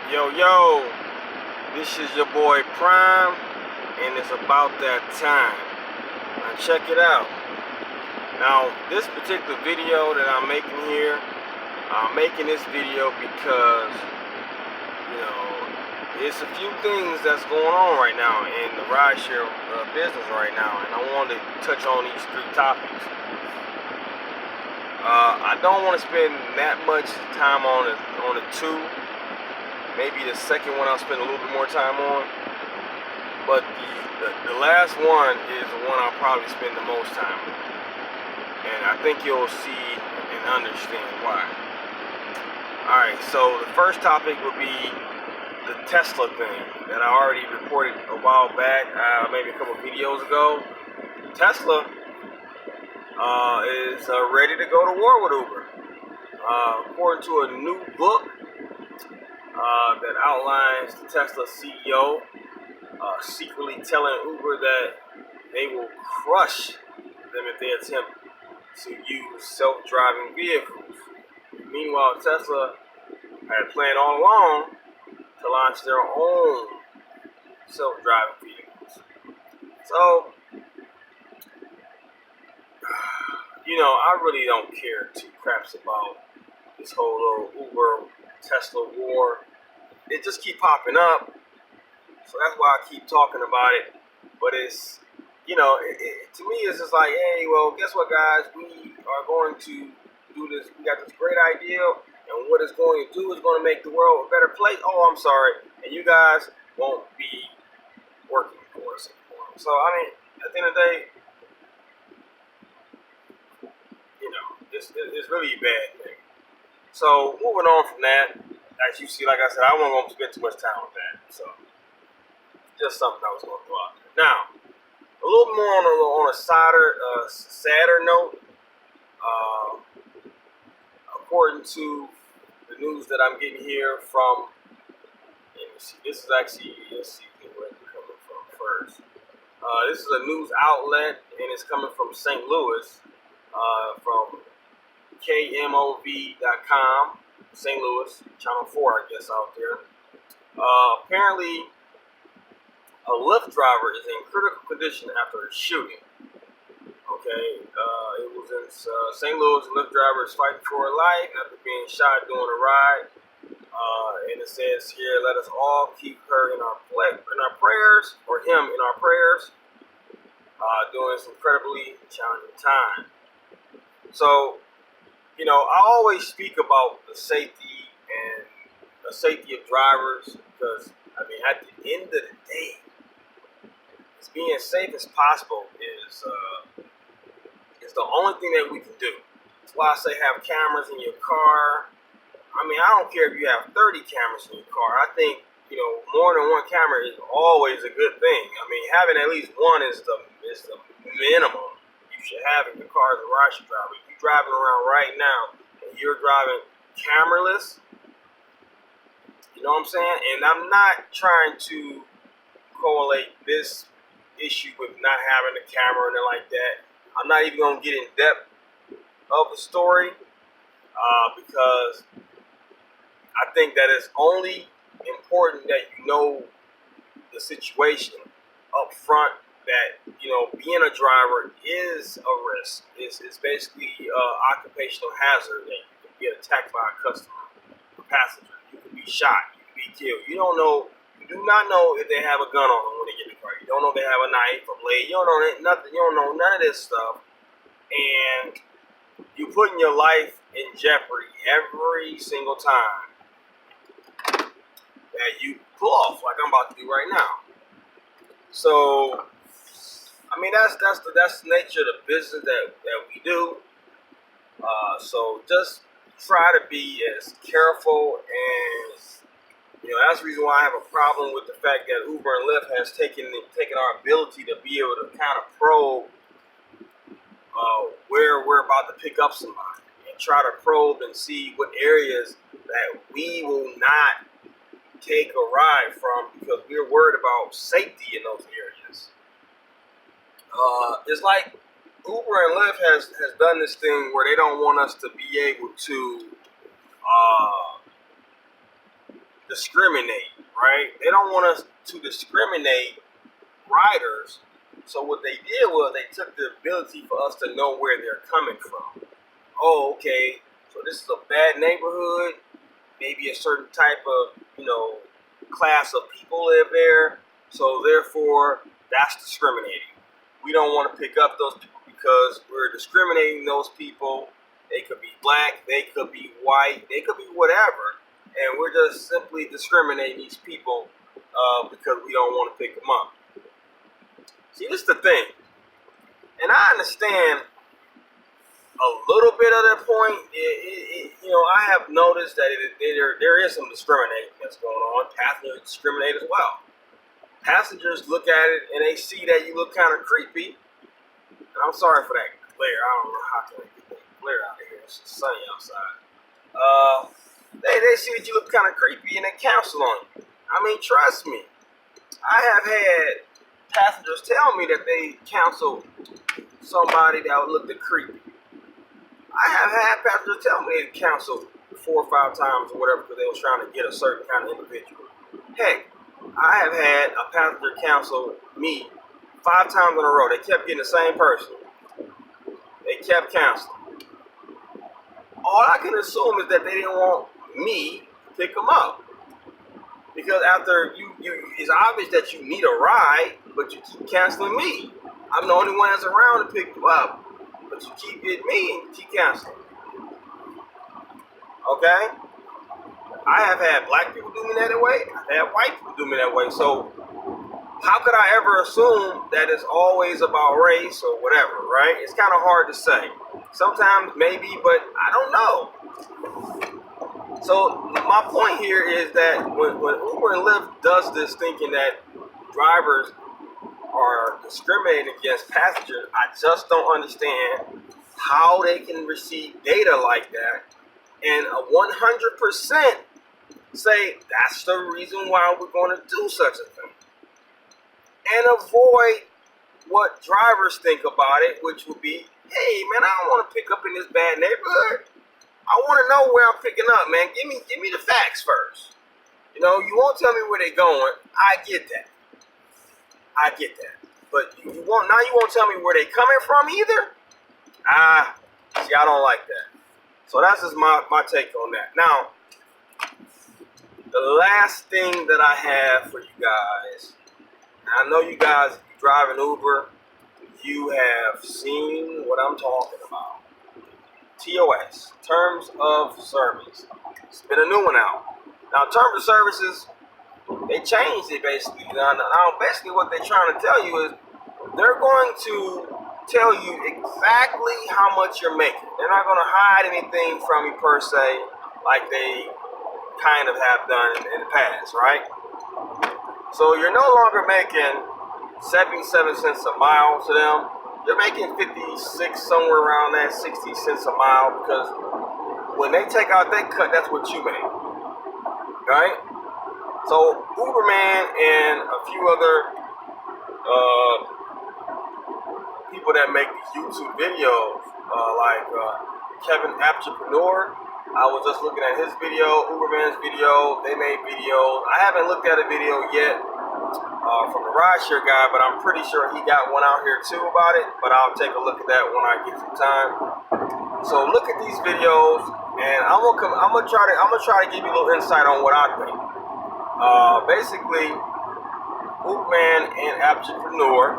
Yo, yo, this is your boy Prime, and it's about that time. Now check it out. Now, this particular video that I'm making here, I'm making this video because, it's a few things that's going on right now in the rideshare business right now, and I wanted to touch on these three topics. I don't want to spend that much time on the two. Maybe the second one I'll spend a little bit more time on. But the last one is the one I'll probably spend the most time on. And I think you'll see and understand why. Alright, so the first topic would be the Tesla thing that I already reported a while back, maybe a couple of videos ago. Tesla is ready to go to war with Uber. According to a new book that outlines the Tesla CEO secretly telling Uber that they will crush them if they attempt to use self-driving vehicles. Meanwhile, Tesla had planned all along to launch their own self-driving vehicles. So, I really don't care two craps about this whole little Uber Tesla war. It just keep popping up, so that's why I keep talking about it. But it's, to me, it's just like, hey, well, guess what, guys? We are going to do this. We got this great idea, and what it's going to do is going to make the world a better place. Oh, I'm sorry, and you guys won't be working for us anymore. So, I mean, at the end of the day, it's really a bad thing. So, moving on from that, as you see, like I said, I wasn't going to spend too much time with that. So, just something I was going to throw out there. Now, a little more on a sadder note. According to the news that I'm getting here from, let me see, this is actually, let's see where it's coming from first. This is a news outlet, and it's coming from St. Louis, from KMOV.com, St. Louis, Channel 4, I guess, out there. Apparently, a Lyft driver is in critical condition after a shooting. Okay, it was in St. Louis. A Lyft driver is fighting for her life after being shot during a ride. And it says here, let us all keep her in our prayers, or him in our prayers, during this incredibly challenging time. So, I always speak about the safety of drivers because, at the end of the day, as being safe as possible is the only thing that we can do. That's why I say have cameras in your car. I don't care if you have 30 cameras in your car. I think, more than one camera is always a good thing. Having at least one is the minimum you should have in your car as a rideshare driver. If you're driving around right now and you're driving cameraless, you know what I'm saying? And I'm not trying to correlate this issue with not having a camera and like that. I'm not even going to get in depth of the story because I think that it's only important that you know the situation up front, that, being a driver is a risk. It's basically an occupational hazard that you can get attacked by a customer, a passenger. You can be shot. You can be killed. You do not know if they have a gun on them when they get in the car. You don't know if they have a knife, a blade. You don't know nothing. You don't know none of this stuff. And you're putting your life in jeopardy every single time that you pull off, like I'm about to do right now. So, that's the nature of the business that we do. So just try to be as careful, and that's the reason why I have a problem with the fact that Uber and Lyft has taken our ability to be able to kind of probe where we're about to pick up somebody, and try to probe and see what areas that we will not take a ride from because we're worried about safety in those areas. It's like Uber and Lyft has done this thing where they don't want us to be able to discriminate, right? They don't want us to discriminate riders. So what they did was they took the ability for us to know where they're coming from. Oh, okay, so this is a bad neighborhood. Maybe a certain type of, class of people live there. So therefore, that's discriminating. We don't want to pick up those people because we're discriminating those people. They could be black, they could be white, they could be whatever. And we're just simply discriminating these people because we don't want to pick them up. See, this is the thing. And I understand a little bit of that point. I have noticed that there is some discriminating that's going on. Passengers discriminate as well. Passengers look at it and they see that you look kind of creepy. And I'm sorry for that glare. I don't know how to get that glare out of here. It's sunny outside. They see that you look kind of creepy and they cancel on you. I mean, trust me. I have had passengers tell me that they canceled somebody that would look creepy. I have had passengers tell me they canceled 4 or 5 times or whatever because they was trying to get a certain kind of individual. Heck, I have had a passenger cancel me 5 times in a row. They kept getting the same person. They kept canceling. All I can assume is that they didn't want me to pick them up. Because after it's obvious that you need a ride, but you keep canceling me. I'm the only one that's around to pick you up, but you keep getting me and keep canceling. Okay? I have had black people do me that way. I've had white people do me that way. So how could I ever assume that it's always about race or whatever, right? It's kind of hard to say. Sometimes maybe, but I don't know. So my point here is that when Uber and Lyft does this thinking that drivers are discriminating against passengers, I just don't understand how they can receive data like that and 100% say that's the reason why we're going to do such a thing. And avoid what drivers think about it, which would be, hey man, I don't want to pick up in this bad neighborhood. I want to know where I'm picking up, man. Give me the facts first. You won't tell me where they're going. I get that. But you won't tell me where they're coming from either? See, I don't like that. So that's just my take on that. Now, the last thing that I have for you guys, and I know you guys, if you drive an Uber, you have seen what I'm talking about. TOS, Terms of Service. It's been a new one out. Now, Terms of Services, they changed it basically. Now, basically what they're trying to tell you is they're going to tell you exactly how much you're making. They're not going to hide anything from you per se, like they kind of have done in the past, right? So you're no longer making 77 cents a mile to them. You're making 56, somewhere around that, 60 cents a mile, because when they take out that cut, that's what you make, right? So Uberman and a few other people that make these YouTube videos, like Kevin Entrepreneur. I was just looking at his video, Uberman's video. They made videos. I haven't looked at a video yet from the Rideshare guy, but I'm pretty sure he got one out here too about it. But I'll take a look at that when I get some time. So look at these videos, and I'm gonna try to give you a little insight on what I think. Basically, Uberman and Entrepreneur,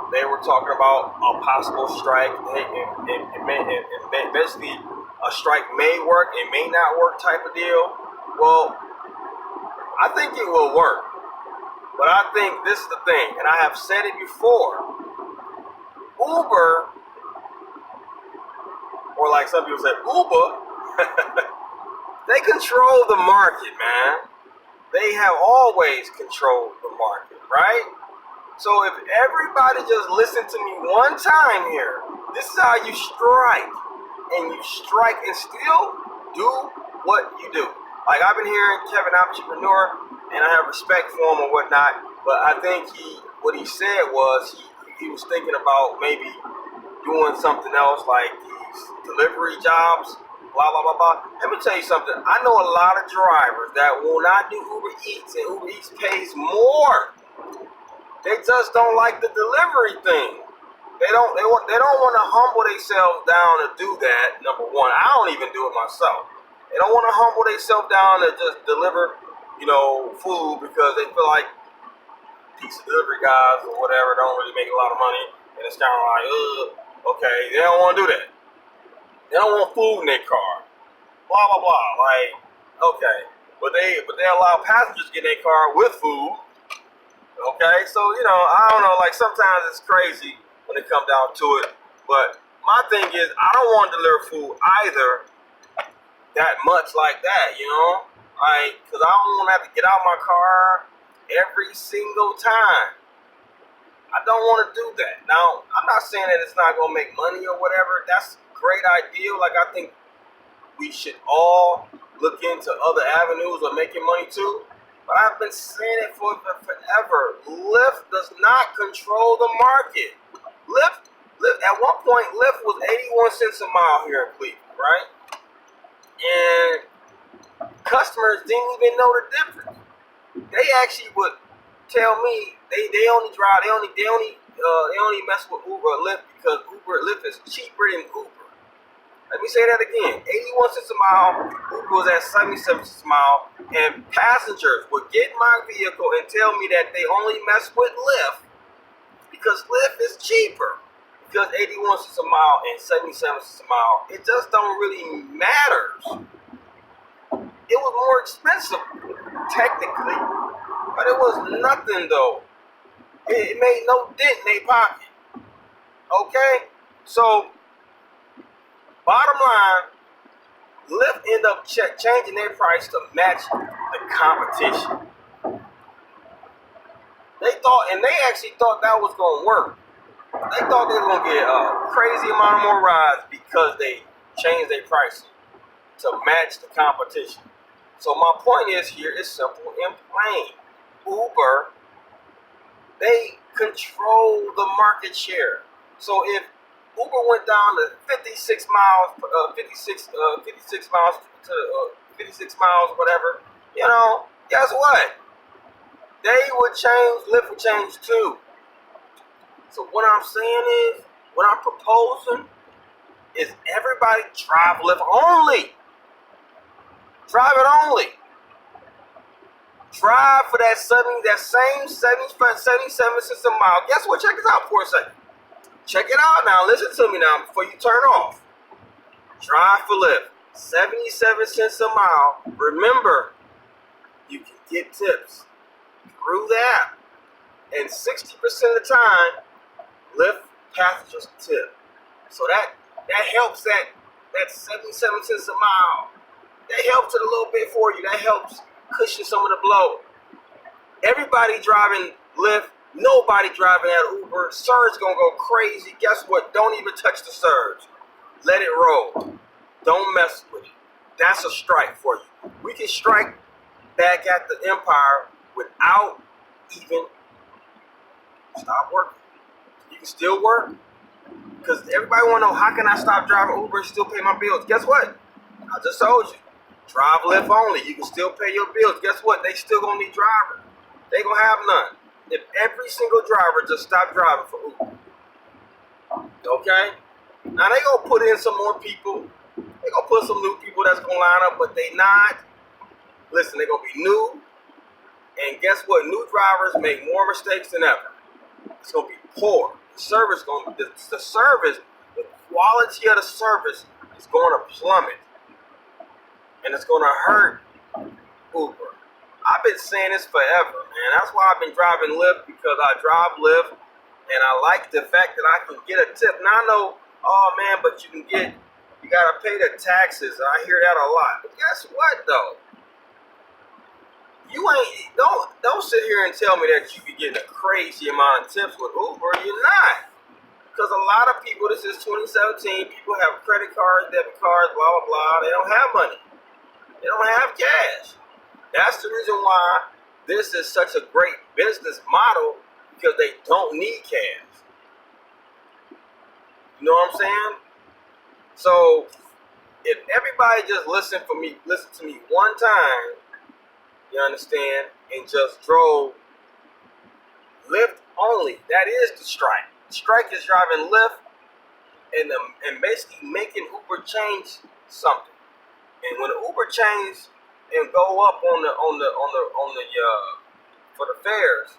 they were talking about a possible strike. And basically, a strike may work, it may not work type of deal. Well, I think it will work. But I think this is the thing, and I have said it before. Uber, or like some people say, Uber, they control the market, man. They have always controlled the market, right? So if everybody just listen to me one time here, this is how you strike. And you strike and still do what you do. Like I've been hearing Kevin Entrepreneur, and I have respect for him and whatnot, but I think what he said was he was thinking about maybe doing something else like these delivery jobs, blah, blah, blah, blah. Let me tell you something. I know a lot of drivers that will not do Uber Eats, and Uber Eats pays more. They just don't like the delivery thing. They don't want to humble themselves down to do that. Number one, I don't even do it myself. They don't want to humble themselves down to just deliver, food because they feel like pizza delivery guys or whatever don't really make a lot of money, and it's kind of like, okay, they don't want to do that. They don't want food in their car. Blah blah blah. Like, okay, but they allow passengers to get in their car with food. Okay, so I don't know. Like sometimes it's crazy when it comes down to it. But my thing is, I don't want to deliver food either that much like that. Like because I don't want to have to get out of my car every single time. I don't want to do that. Now, I'm not saying that it's not going to make money or whatever. That's a great idea. Like I think we should all look into other avenues of making money too. But I've been saying it for forever. Lyft does not control the market. Lyft, at one point, Lyft was 81 cents a mile here in Cleveland, right? And customers didn't even know the difference. They actually would tell me they only drive, they only mess with Uber or Lyft because Lyft is cheaper than Uber. Let me say that again. 81 cents a mile, Uber was at 77 cents a mile, and passengers would get in my vehicle and tell me that they only mess with Lyft because Lyft is cheaper. Because 81 cents a mile and 77 cents a mile, it just don't really matter. It was more expensive, technically, but it was nothing though. It made no dent in their pocket. Okay? So, bottom line, Lyft ended up changing their price to match the competition. They actually thought that was going to work. They thought they were going to get a crazy amount of more rides because they changed their pricing to match the competition. So my point is here is simple and plain. Uber, they control the market share. So if Uber went down to 56 miles, 56 miles to 56 miles, whatever, guess what? They would change, Lyft would change too. So what I'm saying is, what I'm proposing is everybody drive Lyft only. Drive it only. Drive for that same 77 cents a mile. Guess what? Check this out for a second. Check it out now. Listen to me now before you turn off. Drive for Lyft. 77 cents a mile. Remember, you can get tips through the app. And 60% of the time, Lyft passengers tip. So that helps that 77 cents a mile. That helps it a little bit for you. That helps cushion some of the blow. Everybody driving Lyft, nobody driving that Uber. Surge gonna go crazy. Guess what? Don't even touch the surge. Let it roll. Don't mess with it. That's a strike for you. We can strike back at the empire without even stop working. You can still work. Because everybody wanna know, how can I stop driving Uber and still pay my bills? Guess what? I just told you. Drive Lyft only. You can still pay your bills. Guess what? They still gonna need drivers. They gonna have none. If every single driver just stop driving for Uber. Okay? Now they gonna put in some more people. They gonna put some new people that's gonna line up, but they not. Listen, they gonna be new. And guess what? New drivers make more mistakes than ever. It's gonna be poor. The service the quality of the service is gonna plummet. And it's gonna hurt Uber. I've been saying this forever, man. That's why I've been driving Lyft, because I drive Lyft and I like the fact that I can get a tip. Now I know, oh man, but you gotta pay the taxes. I hear that a lot. But guess what though? Don't sit here and tell me that you be getting a crazy amount of tips with Uber. You're not. Because a lot of people, this is 2017, people have credit cards, debit cards, blah, blah, blah. They don't have money. They don't have cash. That's the reason why this is such a great business model, because they don't need cash. You know what I'm saying? So if everybody just listen to me one time, you understand, and just drove Lyft only. That is the strike. Strike is driving Lyft and basically making Uber change something. And when Uber change and go up for the fares,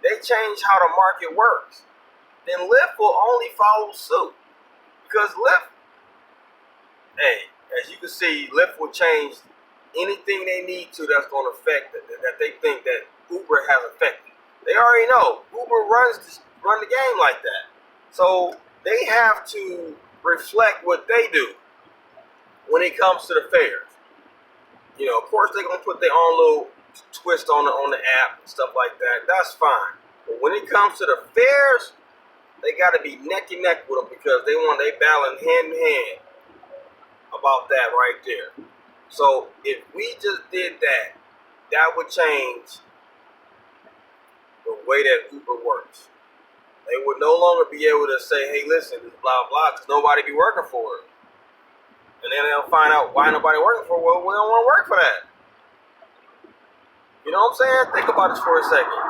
they change how the market works. Then Lyft will only follow suit because Lyft, hey, as you can see, Lyft will change anything they need to that's going to affect it, that they think that Uber has affected. They already know Uber run the game like that, so they have to reflect what they do when it comes to the fares. You know, of course, they're gonna put their own little twist on the app and stuff like that. That's fine. But when it comes to the fares, they got to be neck and neck with them because they battling hand in hand about that right there. So if we just did that, that would change the way that Uber works. They would no longer be able to say, hey, listen, blah, blah, because nobody be working for it. And then they'll find out why nobody working for it. Well, we don't want to work for that. You know what I'm saying? Think about this for a second.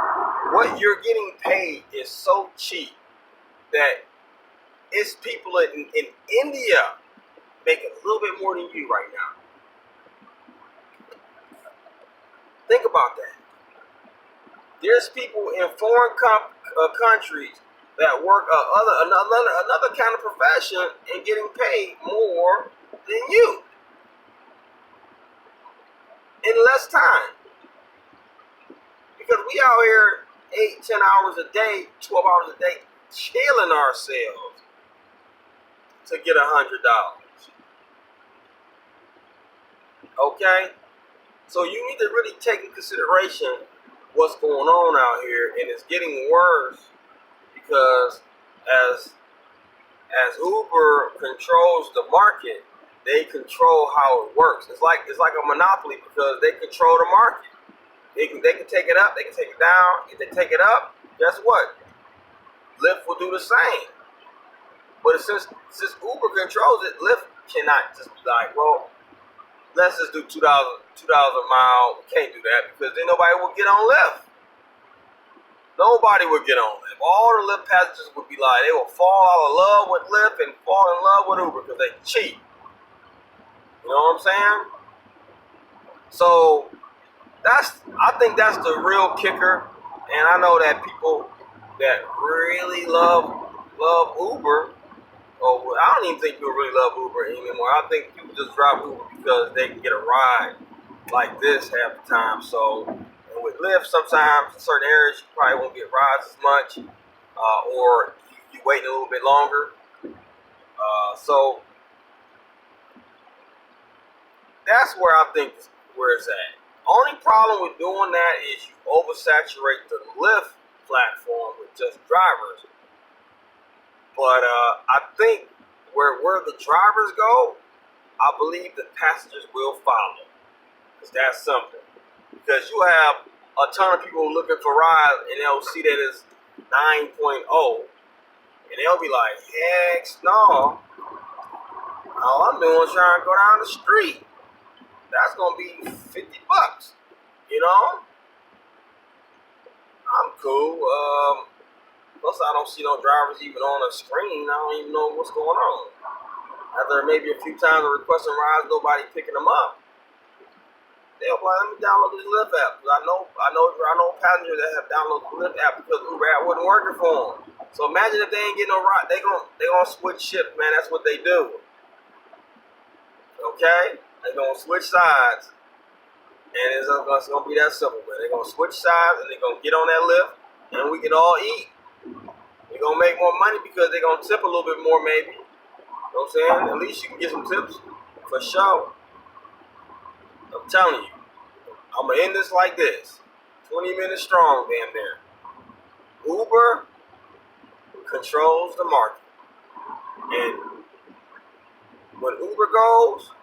What you're getting paid is so cheap that it's people in India making a little bit more than you right now. Think about that. There's people in foreign countries that work another kind of profession and getting paid more than you in less time. Because we out here 8, 10 hours a day, 12 hours a day, killing ourselves to get $100. Okay? So you need to really take in consideration what's going on out here, and it's getting worse because as Uber controls the market, they control how it works. It's like a monopoly because they control the market. They can take it up, they can take it down. If they take it up, guess what? Lyft will do the same. But since Uber controls it, Lyft cannot just be like, well, let's just do $2 a mile. We can't do that because then nobody will get on Lyft. Nobody would get on Lyft. All the Lyft passengers would be like, they will fall out of love with Lyft and fall in love with Uber because they cheap. You know what I'm saying? So I think that's the real kicker. And I know that people that really love Uber, I don't even think people really love Uber anymore. I think people just drive Uber because they can get a ride like this half the time. So and with Lyft, sometimes in certain areas you probably won't get rides as much, or you waiting a little bit longer. So that's where I think where it's at. Only problem with doing that is you oversaturate the Lyft platform with just drivers. But I think where the drivers go, I believe the passengers will follow. Because that's something. Because you have a ton of people looking for rides and they'll see that it's 9.0 and they'll be like, heck no. All I'm doing is trying to go down the street. That's going to be $50, you know? I'm cool. Plus, I don't see no drivers even on the screen. I don't even know what's going on. After maybe a few times of requesting rides, nobody picking them up. They'll be like, let me download this Lyft app. Because I know passengers that have downloaded the Lyft app because Uber app wasn't working for them. So imagine if they ain't getting no ride. They gonna switch ships, man. That's what they do. Okay? They're going to switch sides, and it's going to be that simple, man. They're going to switch sides, and they're going to get on that Lyft, and we can all eat. They're going to make more money because they're going to tip a little bit more, maybe. You know what I'm saying? At least you can get some tips, for sure. I'm telling you. I'm going to end this like this. 20 minutes strong, damn near. Uber controls the market. And when Uber goes,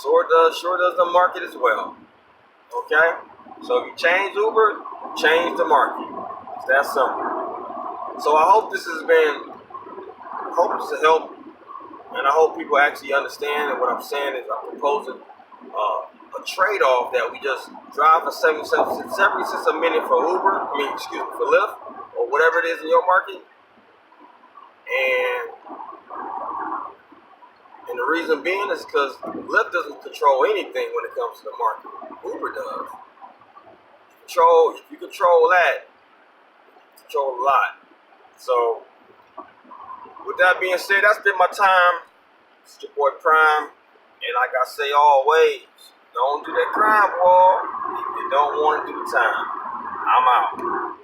sure does the market as well. Okay? So if you change Uber, change the market. It's that simple. So I hope this has helped And I hope people actually understand. And what I'm saying is I'm proposing a trade-off that we just drive for 77 cents a minute for Uber. For Lyft or whatever it is in your market. And the reason being is because Lyft doesn't control anything when it comes to the market. Uber does. If you control that, you control a lot. So, with that being said, that's been my time. It's your boy Prime. And like I say always, don't do that crime, boy. If you don't want to do the time, I'm out.